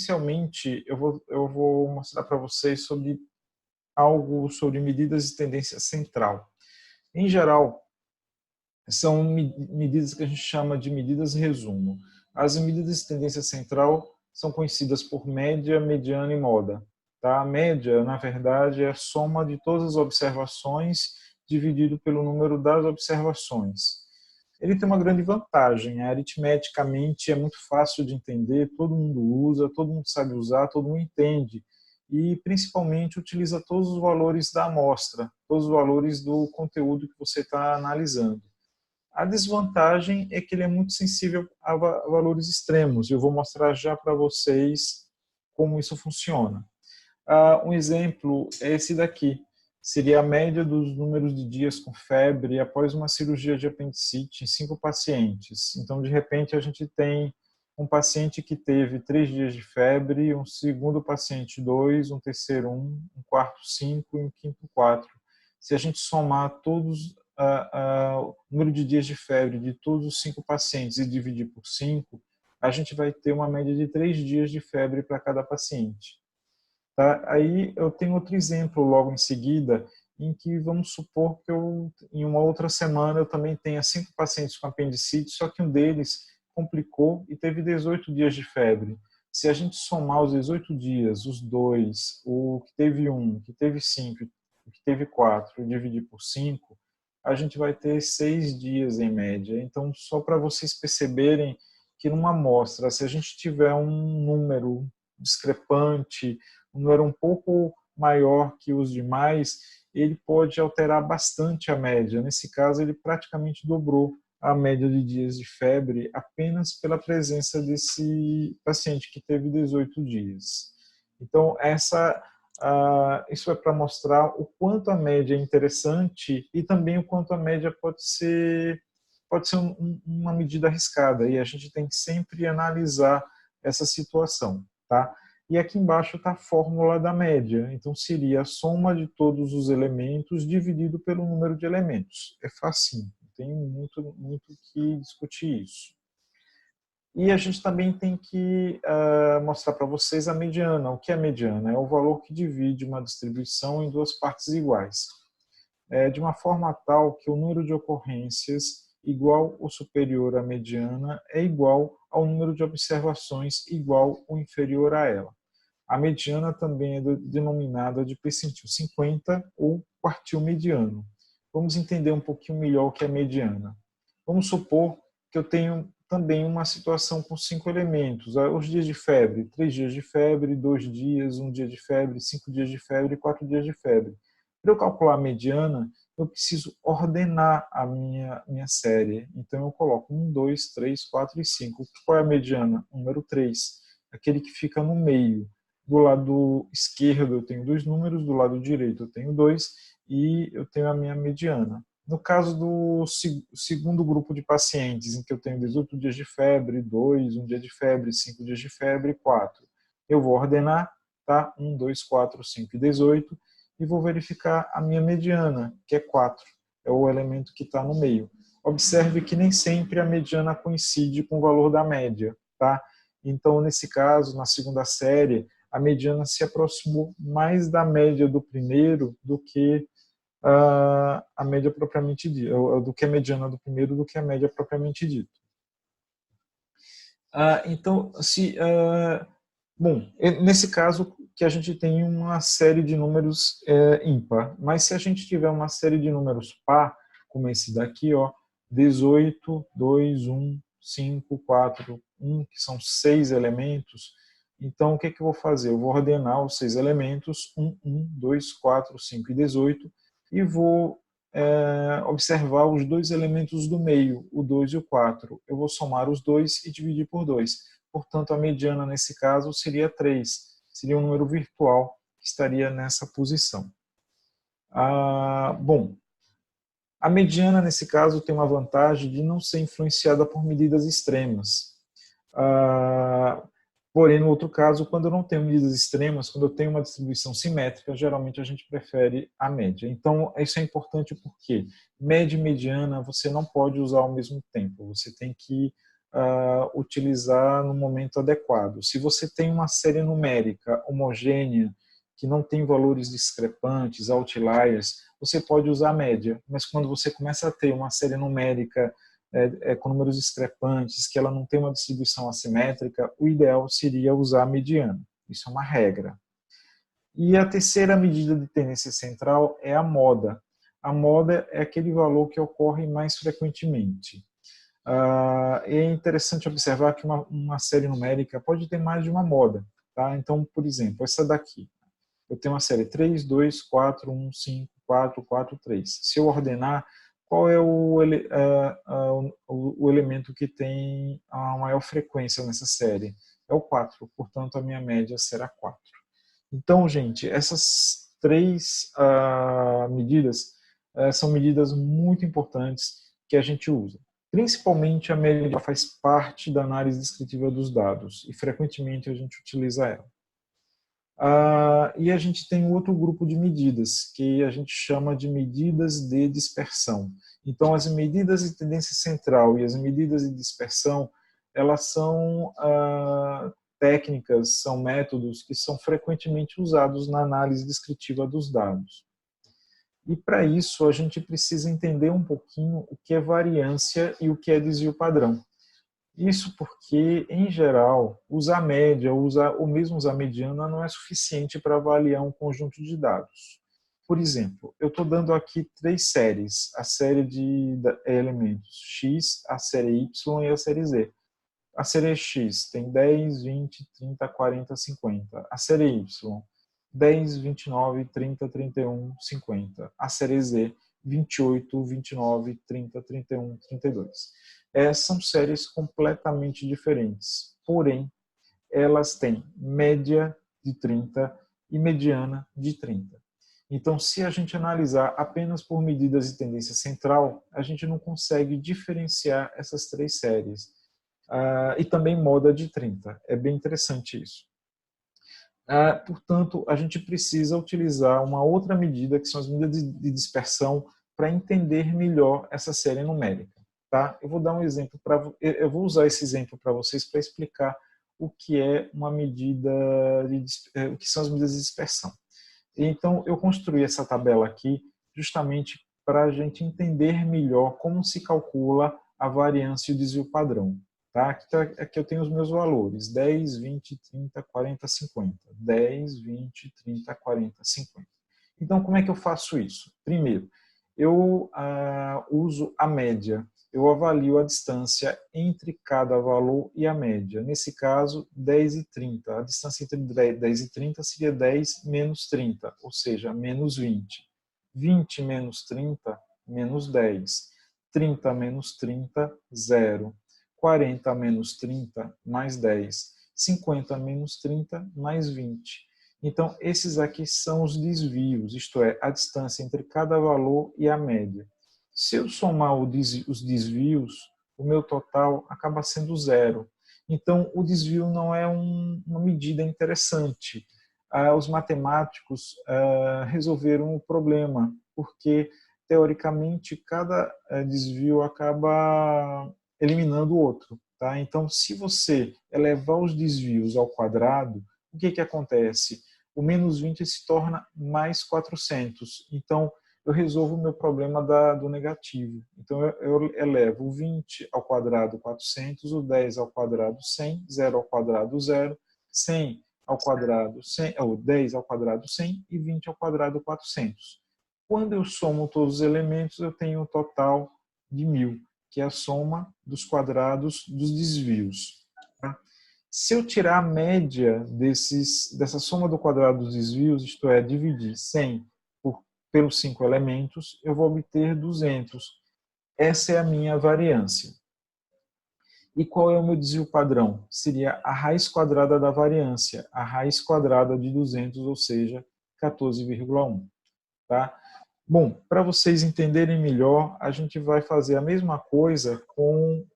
inicialmente, eu vou mostrar para vocês sobre medidas de tendência central. Em geral, são medidas que a gente chama de medidas resumo. As medidas de tendência central são conhecidas por média, mediana e moda. Tá? A média, na verdade, é a soma de todas as observações dividido pelo número das observações. Ele tem uma grande vantagem, aritmeticamente é muito fácil de entender, todo mundo usa, todo mundo sabe usar, todo mundo entende. E, principalmente, utiliza todos os valores da amostra, todos os valores do conteúdo que você está analisando. A desvantagem é que ele é muito sensível a valores extremos. Eu vou mostrar já para vocês como isso funciona. Um exemplo é esse daqui. Seria a média dos números de dias com febre após uma cirurgia de apendicite em 5 pacientes. Então, de repente, a gente tem um paciente que teve 3 dias de febre, um segundo paciente 2, um terceiro 1, um quarto 5 e um quinto 4. Se a gente somar todos o número de dias de febre de todos os 5 pacientes e dividir por 5, a gente vai ter uma média de 3 dias de febre para cada paciente. Tá? Aí eu tenho outro exemplo logo em seguida, em que vamos supor que em uma outra semana eu também tenha 5 pacientes com apendicite, só que um deles complicou e teve 18 dias de febre. Se a gente somar os 18 dias, os dois, o que teve 1, que teve 5, o que teve 4, e dividir por 5, a gente vai ter 6 dias em média. Então, só para vocês perceberem que numa amostra, se a gente tiver um número discrepante, um número um pouco maior que os demais, ele pode alterar bastante a média. Nesse caso, ele praticamente dobrou a média de dias de febre apenas pela presença desse paciente que teve 18 dias. Então, isso é para mostrar o quanto a média é interessante e também o quanto a média pode ser uma medida arriscada, e a gente tem que sempre analisar essa situação. Tá? E aqui embaixo está a fórmula da média. Então, seria a soma de todos os elementos dividido pelo número de elementos. É facinho, não tem muito que discutir isso. E a gente também tem que mostrar para vocês a mediana. O que é a mediana? É o valor que divide uma distribuição em duas partes iguais. De uma forma tal que o número de ocorrências igual ou superior à mediana é igual ao número de observações igual ou inferior a ela. A mediana também é denominada de percentil 50 ou quartil mediano. Vamos entender um pouquinho melhor o que é mediana. Vamos supor que eu tenho também uma situação com 5 elementos. Os dias de febre, 3 dias de febre, 2 dias, 1 dia de febre, 5 dias de febre e 4 dias de febre. Para eu calcular a mediana, eu preciso ordenar a minha série. Então, eu coloco 1, 2, 3, 4 e 5. Qual é a mediana? Número 3, aquele que fica no meio. Do lado esquerdo eu tenho 2 números, do lado direito eu tenho 2 e eu tenho a minha mediana. No caso do segundo grupo de pacientes, em que eu tenho 18 dias de febre, 2, 1 dia de febre, 5 dias de febre, 4. Eu vou ordenar, tá? 1, 2, 4, 5 e 18, e vou verificar a minha mediana, que é 4. É o elemento que está no meio. Observe que nem sempre a mediana coincide com o valor da média, tá? Então, nesse caso, na segunda série, a mediana se aproximou mais da média do primeiro do que a média propriamente dita, do que a mediana do primeiro do que a média propriamente dita. Então, bom, nesse caso que a gente tem uma série de números ímpar, mas se a gente tiver uma série de números par, como esse daqui, ó, 18, 2, 1, 5, 4, 1, que são 6 elementos, então o que eu vou fazer? Eu vou ordenar os 6 elementos, 1, 1, 2, 4, 5 e 18, e vou observar os 2 elementos do meio, o 2 e o 4. Eu vou somar os 2 e dividir por 2. Portanto, a mediana nesse caso seria 3. Seria um número virtual que estaria nessa posição. Bom, a mediana nesse caso tem uma vantagem de não ser influenciada por medidas extremas. Porém, no outro caso, quando eu não tenho medidas extremas, quando eu tenho uma distribuição simétrica, geralmente a gente prefere a média. Então, isso é importante porque média e mediana você não pode usar ao mesmo tempo. Você tem que utilizar no momento adequado. Se você tem uma série numérica homogênea, que não tem valores discrepantes, outliers, você pode usar a média. Mas quando você começa a ter uma série numérica com números discrepantes, que ela não tem uma distribuição assimétrica, o ideal seria usar a mediana. Isso é uma regra. E a terceira medida de tendência central é a moda. A moda é aquele valor que ocorre mais frequentemente. É interessante observar que uma série numérica pode ter mais de uma moda. Tá? Então, por exemplo, essa daqui. Eu tenho uma série 3, 2, 4, 1, 5, 4, 4, 3. Se eu ordenar, qual é o elemento que tem a maior frequência nessa série? É o 4, portanto a minha média será 4. Então, gente, essas três medidas são medidas muito importantes que a gente usa. Principalmente a média faz parte da análise descritiva dos dados e frequentemente a gente utiliza ela. E a gente tem outro grupo de medidas, que a gente chama de medidas de dispersão. Então, as medidas de tendência central e as medidas de dispersão, elas são técnicas, são métodos que são frequentemente usados na análise descritiva dos dados. E para isso, a gente precisa entender um pouquinho o que é variância e o que é desvio padrão. Isso porque, em geral, usar média ou mesmo usar mediana não é suficiente para avaliar um conjunto de dados. Por exemplo, eu estou dando aqui 3 séries, a série de elementos X, a série Y e a série Z. A série X tem 10, 20, 30, 40, 50. A série Y, 10, 29, 30, 31, 50. A série Z, 28, 29, 30, 31, 32. São séries completamente diferentes, porém, elas têm média de 30 e mediana de 30. Então, se a gente analisar apenas por medidas de tendência central, a gente não consegue diferenciar essas 3 séries. E também moda de 30. É bem interessante isso. Portanto, a gente precisa utilizar uma outra medida, que são as medidas de dispersão, para entender melhor essa série numérica. Tá? Eu vou dar um exemplo eu vou usar esse exemplo para vocês para explicar o que é uma medida o que são as medidas de dispersão. Então, eu construí essa tabela aqui justamente para a gente entender melhor como se calcula a variância e o desvio padrão. Tá? Aqui eu tenho os meus valores, 10, 20, 30, 40, 50. 10, 20, 30, 40, 50. Então, como é que eu faço isso? Primeiro, eu uso a média. Eu avalio a distância entre cada valor e a média. Nesse caso, 10 e 30. A distância entre 10 e 30 seria 10 menos 30, ou seja, menos 20. 20 menos 30, menos 10. 30 menos 30, 0. 40 menos 30, mais 10. 50 menos 30, mais 20. Então, esses aqui são os desvios, isto é, a distância entre cada valor e a média. Se eu somar os desvios, o meu total acaba sendo 0. Então, o desvio não é uma medida interessante. Os matemáticos resolveram o problema, porque, teoricamente, cada desvio acaba eliminando o outro. Tá? Então, se você elevar os desvios ao quadrado, o que acontece? O menos 20 se torna mais 400. Então, eu resolvo o meu problema do negativo. Então, eu elevo o 20 ao quadrado 400, o 10 ao quadrado 100, 0 ao quadrado 0, 100 ao quadrado 100, ou 10 ao quadrado 100 e 20 ao quadrado 400. Quando eu somo todos os elementos, eu tenho um total de 1000, que é a soma dos quadrados dos desvios. Tá? Se eu tirar a média dessa soma do quadrado dos desvios, isto é, dividir 100 pelos 5 elementos, eu vou obter 200. Essa é a minha variância. E qual é o meu desvio padrão? Seria a raiz quadrada da variância, a raiz quadrada de 200, ou seja, 14,1. Tá? Bom, para vocês entenderem melhor, a gente vai fazer a mesma coisa com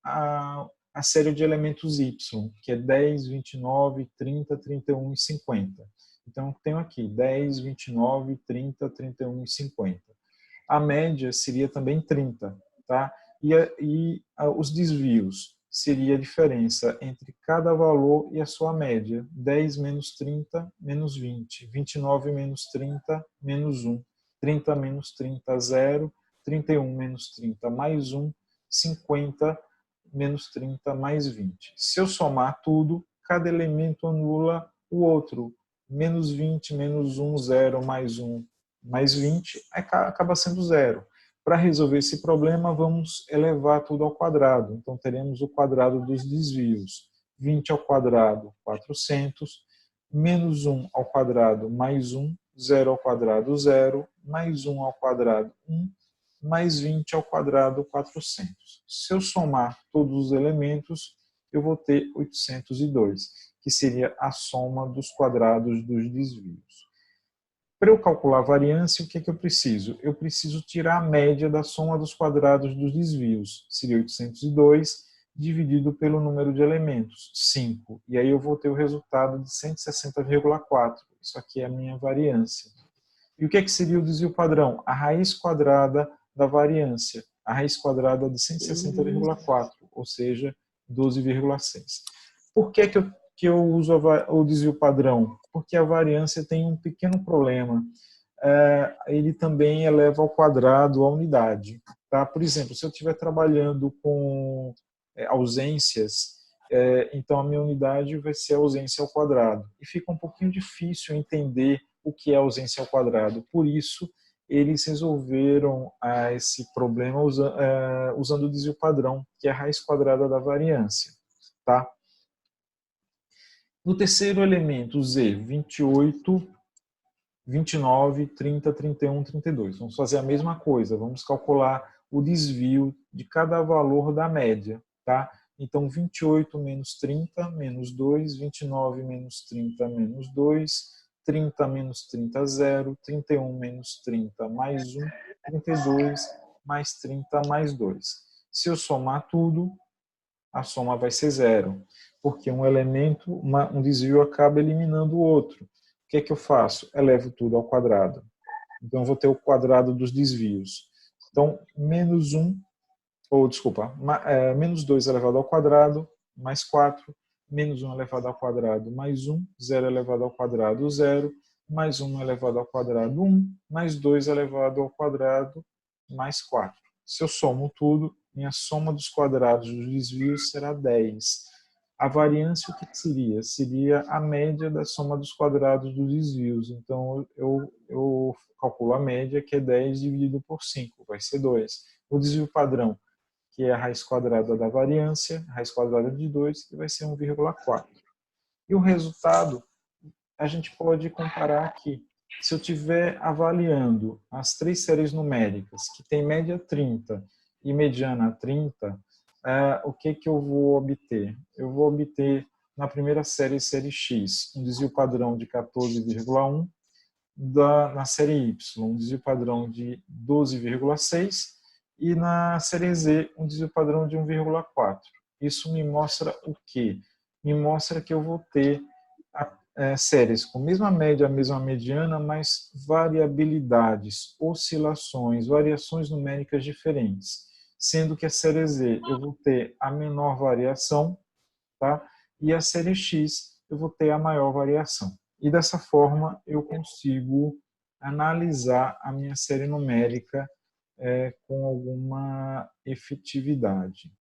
a série de elementos Y, que é 10, 29, 30, 31 e 50. Então, eu tenho aqui 10, 29, 30, 31 e 50. A média seria também 30. Tá? E os desvios. seria a diferença entre cada valor e a sua média. 10 menos 30, menos 20. 29 menos 30, menos 1. 30 menos 30, 0. 31 menos 30, mais 1. 50 menos 30, mais 20. Se eu somar tudo, cada elemento anula o outro. Menos 20, menos 1, 0, mais 1, mais 20, acaba sendo 0. Para resolver esse problema, vamos elevar tudo ao quadrado. Então, teremos o quadrado dos desvios. 20 ao quadrado, 400. Menos 1 ao quadrado, mais 1. 0 ao quadrado, 0. Mais 1 ao quadrado, 1. Mais 20 ao quadrado, 400. Se eu somar todos os elementos, eu vou ter 802, que seria a soma dos quadrados dos desvios. Para eu calcular a variância, o que é que eu preciso? Eu preciso tirar a média da soma dos quadrados dos desvios. Seria 802 dividido pelo número de elementos, 5. E aí eu vou ter o resultado de 160,4. Isso aqui é a minha variância. E o que é que seria o desvio padrão? A raiz quadrada da variância. A raiz quadrada de 160,4, ou seja, 12,6. Por que eu uso o desvio padrão? Porque a variância tem um pequeno problema. Ele também eleva ao quadrado a unidade. Tá? Por exemplo, se eu estiver trabalhando com ausências, então a minha unidade vai ser a ausência ao quadrado. E fica um pouquinho difícil entender o que é ausência ao quadrado. Por isso, eles resolveram esse problema usando o desvio padrão, que é a raiz quadrada da variância. Tá? No terceiro elemento, Z, 28, 29, 30, 31, 32. Vamos fazer a mesma coisa, vamos calcular o desvio de cada valor da média. Tá? Então, 28 menos 30, menos 2, 29 menos 30, menos 2, 30 menos 30, 0, 31 menos 30, mais 1, 32, mais 30, mais 2. Se eu somar tudo, a soma vai ser 0, porque um elemento, um desvio acaba eliminando o outro. O que é que eu faço? Elevo tudo ao quadrado. Então, eu vou ter o quadrado dos desvios. Então, menos 1, menos 2 elevado ao quadrado, mais 4, menos 1 elevado ao quadrado, mais 1, 0 elevado ao quadrado, 0, mais 1 elevado ao quadrado, 1, mais 2 elevado ao quadrado, mais 4. Se eu somo tudo, minha soma dos quadrados dos desvios será 10. A variância, o que seria? Seria a média da soma dos quadrados dos desvios. Então, eu calculo a média, que é 10 dividido por 5, vai ser 2. O desvio padrão, que é a raiz quadrada da variância, raiz quadrada de 2, que vai ser 1,4. E o resultado, a gente pode comparar aqui. Se eu estiver avaliando as três séries numéricas, que tem média 30 e mediana 30, o que eu vou obter? Eu vou obter, na primeira série, série X, um desvio padrão de 14,1, na série Y, um desvio padrão de 12,6, e na série Z, um desvio padrão de 1,4. Isso me mostra o quê? Me mostra que eu vou ter séries com mesma média, mesma mediana, mas variabilidades, oscilações, variações numéricas diferentes. Sendo que a série Z eu vou ter a menor variação, tá? E a série X eu vou ter a maior variação. E dessa forma eu consigo analisar a minha série numérica com alguma efetividade.